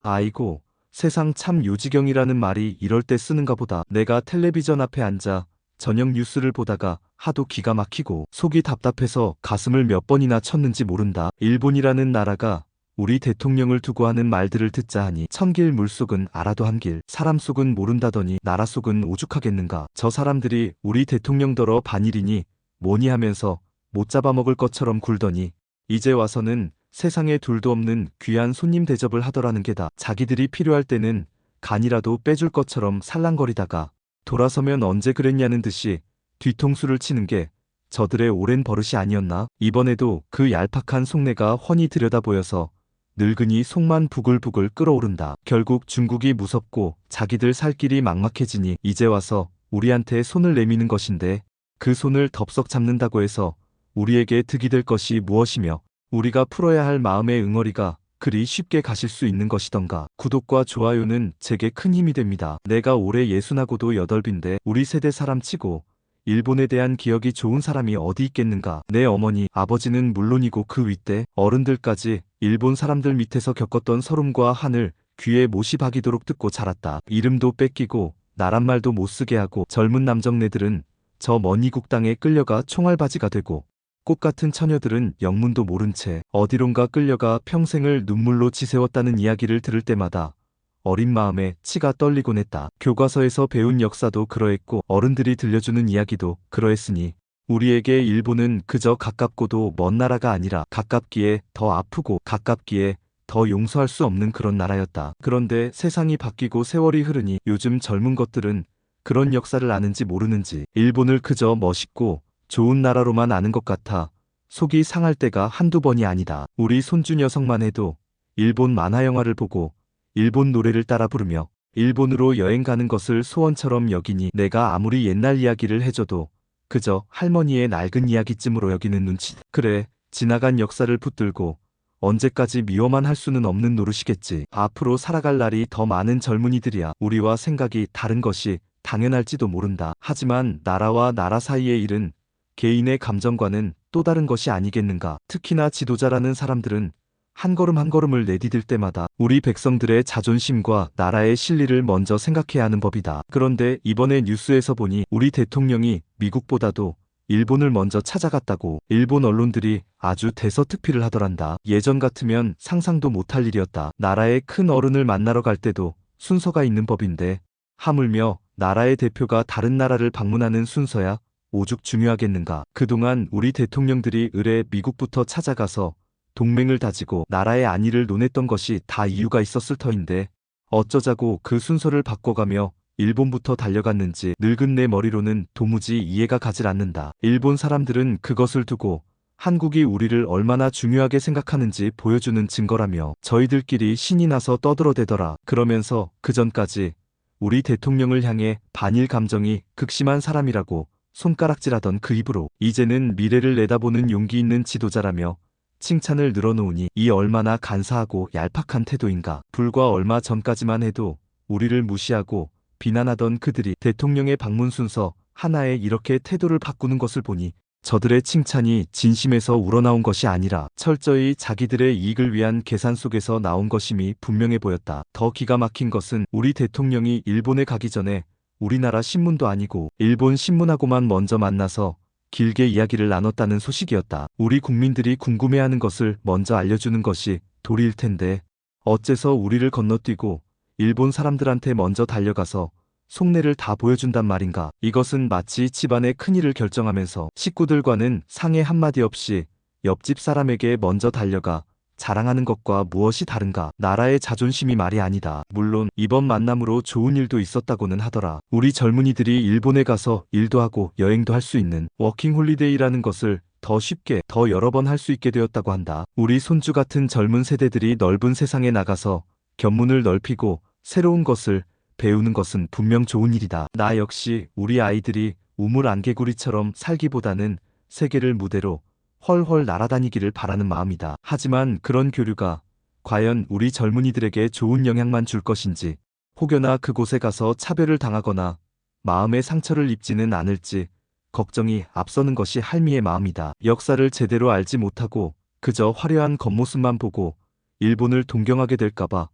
아이고, 세상 참 요지경이라는 말이 이럴 때 쓰는가 보다. 내가 텔레비전 앞에 앉아 저녁 뉴스를 보다가 하도 기가 막히고 속이 답답해서 가슴을 몇 번이나 쳤는지 모른다. 일본이라는 나라가 우리 대통령을 두고 하는 말들을 듣자 하니 천길 물속은 알아도 한길, 사람 속은 모른다더니 나라 속은 오죽하겠는가. 저 사람들이 우리 대통령더러 반일이니 뭐니 하면서 못 잡아먹을 것처럼 굴더니 이제 와서는 세상에 둘도 없는 귀한 손님 대접을 하더라는 게다. 자기들이 필요할 때는 간이라도 빼줄 것처럼 살랑거리다가 돌아서면 언제 그랬냐는 듯이 뒤통수를 치는 게 저들의 오랜 버릇이 아니었나? 이번에도 그 얄팍한 속내가 훤히 들여다 보여서 늙은이 속만 부글부글 끓어오른다. 결국 중국이 무섭고 자기들 살 길이 막막해지니 이제 와서 우리한테 손을 내미는 것인데 그 손을 덥석 잡는다고 해서 우리에게 득이 될 것이 무엇이며 우리가 풀어야 할 마음의 응어리가 그리 쉽게 가실 수 있는 것이던가. 구독과 좋아요는 제게 큰 힘이 됩니다. 내가 올해 60하고도 8인데 우리 세대 사람 치고 일본에 대한 기억이 좋은 사람이 어디 있겠는가. 내 어머니, 아버지는 물론이고 그 윗대 어른들까지 일본 사람들 밑에서 겪었던 서름과 한을 귀에 못이 박이도록 듣고 자랐다. 이름도 뺏기고 나란 말도 못쓰게 하고 젊은 남정네들은 저 먼 이국 땅에 끌려가 총알바지가 되고 꽃같은 처녀들은 영문도 모른 채 어디론가 끌려가 평생을 눈물로 지새웠다는 이야기를 들을 때마다 어린 마음에 치가 떨리곤 했다. 교과서에서 배운 역사도 그러했고 어른들이 들려주는 이야기도 그러했으니 우리에게 일본은 그저 가깝고도 먼 나라가 아니라 가깝기에 더 아프고 가깝기에 더 용서할 수 없는 그런 나라였다. 그런데 세상이 바뀌고 세월이 흐르니 요즘 젊은 것들은 그런 역사를 아는지 모르는지 일본을 그저 멋있고 좋은 나라로만 아는 것 같아 속이 상할 때가 한두 번이 아니다. 우리 손주 녀석만 해도 일본 만화 영화를 보고 일본 노래를 따라 부르며 일본으로 여행 가는 것을 소원처럼 여기니 내가 아무리 옛날 이야기를 해줘도 그저 할머니의 낡은 이야기쯤으로 여기는 눈치. 그래, 지나간 역사를 붙들고 언제까지 미워만 할 수는 없는 노릇이겠지. 앞으로 살아갈 날이 더 많은 젊은이들이야 우리와 생각이 다른 것이 당연할지도 모른다. 하지만 나라와 나라 사이의 일은 개인의 감정과는 또 다른 것이 아니겠는가. 특히나 지도자라는 사람들은 한 걸음 한 걸음을 내디딜 때마다 우리 백성들의 자존심과 나라의 실리를 먼저 생각해야 하는 법이다. 그런데 이번에 뉴스에서 보니 우리 대통령이 미국보다도 일본을 먼저 찾아갔다고. 일본 언론들이 아주 대서특필을 하더란다. 예전 같으면 상상도 못할 일이었다. 나라의 큰 어른을 만나러 갈 때도 순서가 있는 법인데 하물며 나라의 대표가 다른 나라를 방문하는 순서야 오죽 중요하겠는가. 그동안 우리 대통령들이 의뢰 미국부터 찾아가서 동맹을 다지고 나라의 안위를 논했던 것이 다 이유가 있었을 터인데 어쩌자고 그 순서를 바꿔가며 일본부터 달려갔는지 늙은 내 머리로는 도무지 이해가 가질 않는다. 일본 사람들은 그것을 두고 한국이 우리를 얼마나 중요하게 생각하는지 보여주는 증거라며 저희들끼리 신이 나서 떠들어대더라. 그러면서 그전까지 우리 대통령을 향해 반일 감정이 극심한 사람이라고 손가락질하던 그 입으로 이제는 미래를 내다보는 용기 있는 지도자라며 칭찬을 늘어놓으니 이 얼마나 간사하고 얄팍한 태도인가. 불과 얼마 전까지만 해도 우리를 무시하고 비난하던 그들이 대통령의 방문 순서 하나에 이렇게 태도를 바꾸는 것을 보니 저들의 칭찬이 진심에서 우러나온 것이 아니라 철저히 자기들의 이익을 위한 계산 속에서 나온 것임이 분명해 보였다. 더 기가 막힌 것은 우리 대통령이 일본에 가기 전에 우리나라 신문도 아니고 일본 신문하고만 먼저 만나서 길게 이야기를 나눴다는 소식이었다. 우리 국민들이 궁금해하는 것을 먼저 알려주는 것이 도리일 텐데 어째서 우리를 건너뛰고 일본 사람들한테 먼저 달려가서 속내를 다 보여준단 말인가. 이것은 마치 집안의 큰일을 결정하면서 식구들과는 상의 한마디 없이 옆집 사람에게 먼저 달려가 자랑하는 것과 무엇이 다른가. 나라의 자존심이 말이 아니다. 물론 이번 만남으로 좋은 일도 있었다고는 하더라. 우리 젊은이들이 일본에 가서 일도 하고 여행도 할 수 있는 워킹홀리데이라는 것을 더 쉽게 더 여러 번 할 수 있게 되었다고 한다. 우리 손주 같은 젊은 세대들이 넓은 세상에 나가서 견문을 넓히고 새로운 것을 배우는 것은 분명 좋은 일이다. 나 역시 우리 아이들이 우물 안개구리처럼 살기보다는 세계를 무대로 헐헐 날아다니기를 바라는 마음이다. 하지만 그런 교류가 과연 우리 젊은이들에게 좋은 영향만 줄 것인지 혹여나 그곳에 가서 차별을 당하거나 마음의 상처를 입지는 않을지 걱정이 앞서는 것이 할미의 마음이다. 역사를 제대로 알지 못하고 그저 화려한 겉모습만 보고 일본을 동경하게 될까봐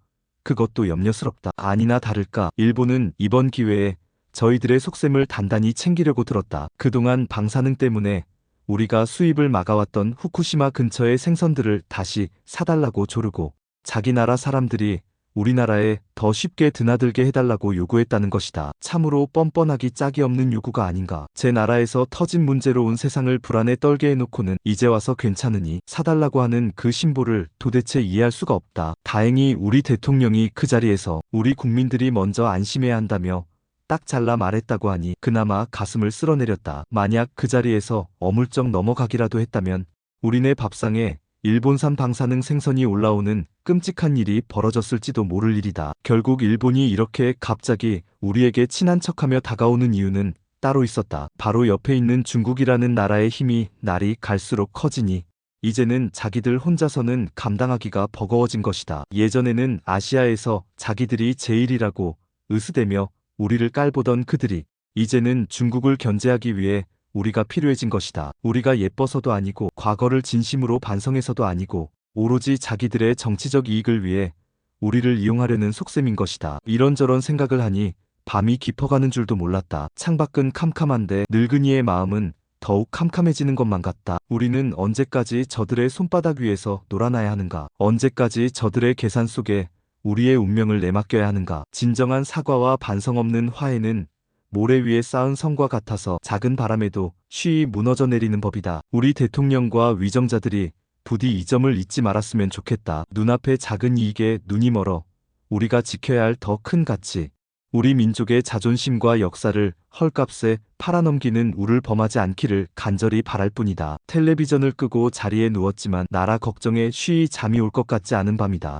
그것도 염려스럽다. 아니나 다를까 일본은 이번 기회에 저희들의 속셈을 단단히 챙기려고 들었다. 그동안 방사능 때문에 우리가 수입을 막아왔던 후쿠시마 근처의 생선들을 다시 사달라고 조르고 자기 나라 사람들이 우리나라에 더 쉽게 드나들게 해달라고 요구했다는 것이다. 참으로 뻔뻔하기 짝이 없는 요구가 아닌가. 제 나라에서 터진 문제로 온 세상을 불안에 떨게 해놓고는 이제 와서 괜찮으니 사달라고 하는 그 심보를 도대체 이해할 수가 없다. 다행히 우리 대통령이 그 자리에서 우리 국민들이 먼저 안심해야 한다며 딱 잘라 말했다고 하니 그나마 가슴을 쓸어내렸다. 만약 그 자리에서 어물쩍 넘어가기라도 했다면 우리네 밥상에 일본산 방사능 생선이 올라오는 끔찍한 일이 벌어졌을지도 모를 일이다. 결국 일본이 이렇게 갑자기 우리에게 친한 척하며 다가오는 이유는 따로 있었다. 바로 옆에 있는 중국이라는 나라의 힘이 날이 갈수록 커지니 이제는 자기들 혼자서는 감당하기가 버거워진 것이다. 예전에는 아시아에서 자기들이 제일이라고 으스대며 우리를 깔보던 그들이 이제는 중국을 견제하기 위해 우리가 필요해진 것이다. 우리가 예뻐서도 아니고 과거를 진심으로 반성해서도 아니고 오로지 자기들의 정치적 이익을 위해 우리를 이용하려는 속셈인 것이다. 이런저런 생각을 하니 밤이 깊어가는 줄도 몰랐다. 창밖은 캄캄한데 늙은이의 마음은 더욱 캄캄해지는 것만 같다. 우리는 언제까지 저들의 손바닥 위에서 놀아나야 하는가? 언제까지 저들의 계산 속에 우리의 운명을 내맡겨야 하는가? 진정한 사과와 반성 없는 화해는 모래 위에 쌓은 성과 같아서 작은 바람에도 쉬이 무너져 내리는 법이다. 우리 대통령과 위정자들이 부디 이 점을 잊지 말았으면 좋겠다. 눈앞의 작은 이익에 눈이 멀어 우리가 지켜야 할 더 큰 가치, 우리 민족의 자존심과 역사를 헐값에 팔아넘기는 우를 범하지 않기를 간절히 바랄 뿐이다. 텔레비전을 끄고 자리에 누웠지만 나라 걱정에 쉬이 잠이 올 것 같지 않은 밤이다.